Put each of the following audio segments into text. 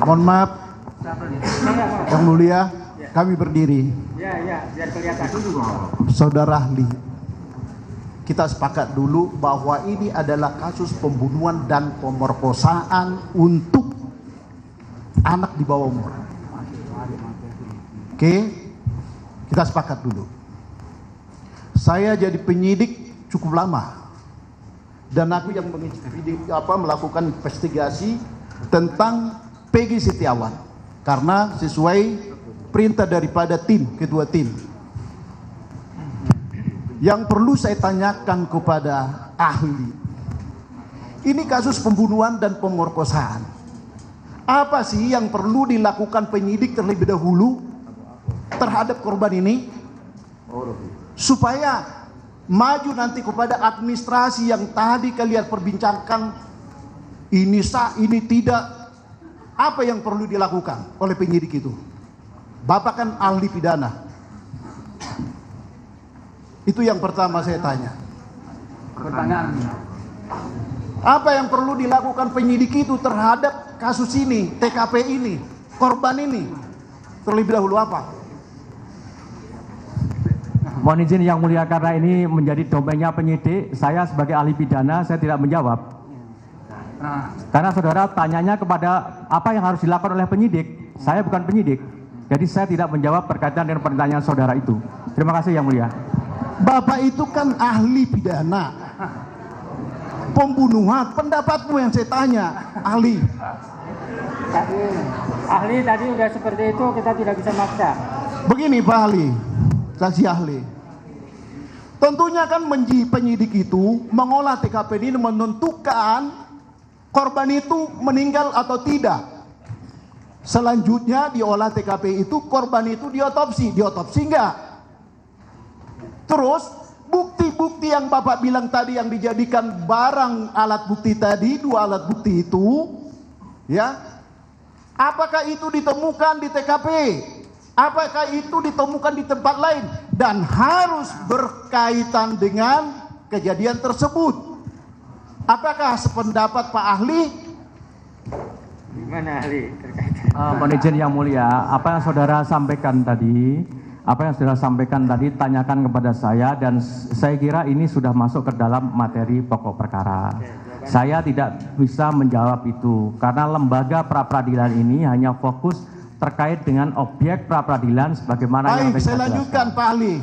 Mohon maaf, Yang Mulia, kami berdiri. Ya, biar kelihatan. Saudara ahli, kita sepakat dulu bahwa ini adalah kasus pembunuhan dan pemerkosaan untuk anak di bawah umur. Oke, kita sepakat dulu. Saya jadi penyidik cukup lama, dan aku yang melakukan investigasi tentang Peggy Setiawan karena sesuai perintah daripada ketua tim. Yang perlu saya tanyakan kepada ahli, ini kasus pembunuhan dan pemerkosaan. Apa sih yang perlu dilakukan penyidik terlebih dahulu terhadap korban ini supaya maju nanti kepada administrasi yang tadi kalian perbincangkan, ini sah, ini tidak. Apa yang perlu dilakukan oleh penyidik itu? Bapak kan ahli pidana. Itu yang pertama saya tanya. Pertanyaan. Apa yang perlu dilakukan penyidik itu terhadap kasus ini, TKP ini, korban ini? Terlebih dahulu apa? Mohon izin Yang Mulia, karena ini menjadi domainnya penyidik, saya sebagai ahli pidana saya tidak menjawab. Karena saudara tanyanya kepada apa yang harus dilakukan oleh penyidik. Saya bukan penyidik, jadi saya tidak menjawab berkaitan dengan pertanyaan saudara itu. Terima kasih Yang Mulia. Bapak itu kan ahli pidana pembunuhan, pendapatmu yang saya tanya, ahli. Ahli tadi udah seperti itu, kita tidak bisa maksa. Begini Pak ahli, saksi ahli. Tentunya kan penyidik itu mengolah TKP ini menentukan korban itu meninggal atau tidak. Selanjutnya diolah TKP itu, korban itu diotopsi enggak? Terus bukti-bukti yang Bapak bilang tadi yang dijadikan barang alat bukti tadi, 2 alat bukti itu, ya, apakah itu ditemukan di TKP? Apakah itu ditemukan di tempat lain? Dan harus berkaitan dengan kejadian tersebut. Apakah sependapat Pak ahli? Gimana ahli terkait? Mohon izin Yang Mulia, apa yang saudara sampaikan tadi, tanyakan kepada saya, dan saya kira ini sudah masuk ke dalam materi pokok perkara. Saya tidak bisa menjawab itu karena lembaga pra-peradilan ini hanya fokus terkait dengan objek pra-peradilan sebagaimana yang baik, saya lanjutkan Pak ahli.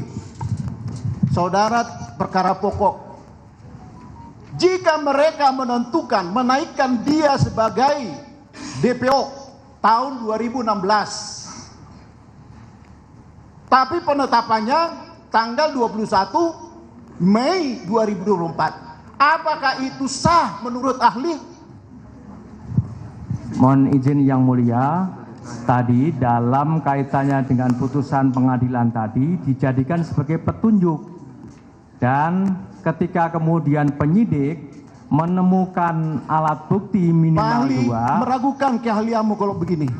Saudara, perkara pokok. Jika mereka menentukan menaikkan dia sebagai DPO tahun 2016, tapi penetapannya tanggal 21 Mei 2024, apakah itu sah menurut ahli? Mohon izin Yang Mulia, tadi dalam kaitannya dengan putusan pengadilan tadi dijadikan sebagai petunjuk, dan ketika kemudian penyidik menemukan alat bukti minimal ahli 2, meragukan keahlianmu kalau begini.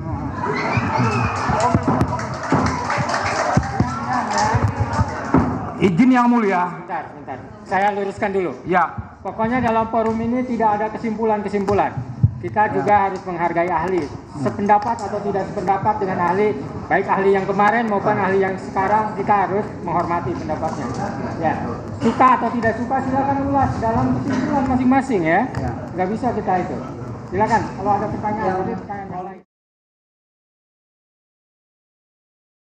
Izin Yang Mulia. Bentar. Saya luruskan dulu. Ya. Pokoknya dalam forum ini tidak ada kesimpulan-kesimpulan. Kita juga harus menghargai ahli. Sependapat atau tidak sependapat dengan ahli, baik ahli yang kemarin maupun ahli yang sekarang, kita harus menghormati pendapatnya. Ya. Suka atau tidak suka silakan ulas dalam kesimpulan masing-masing ya. Nggak bisa kita itu. Silakan kalau ada pertanyaan yang lain.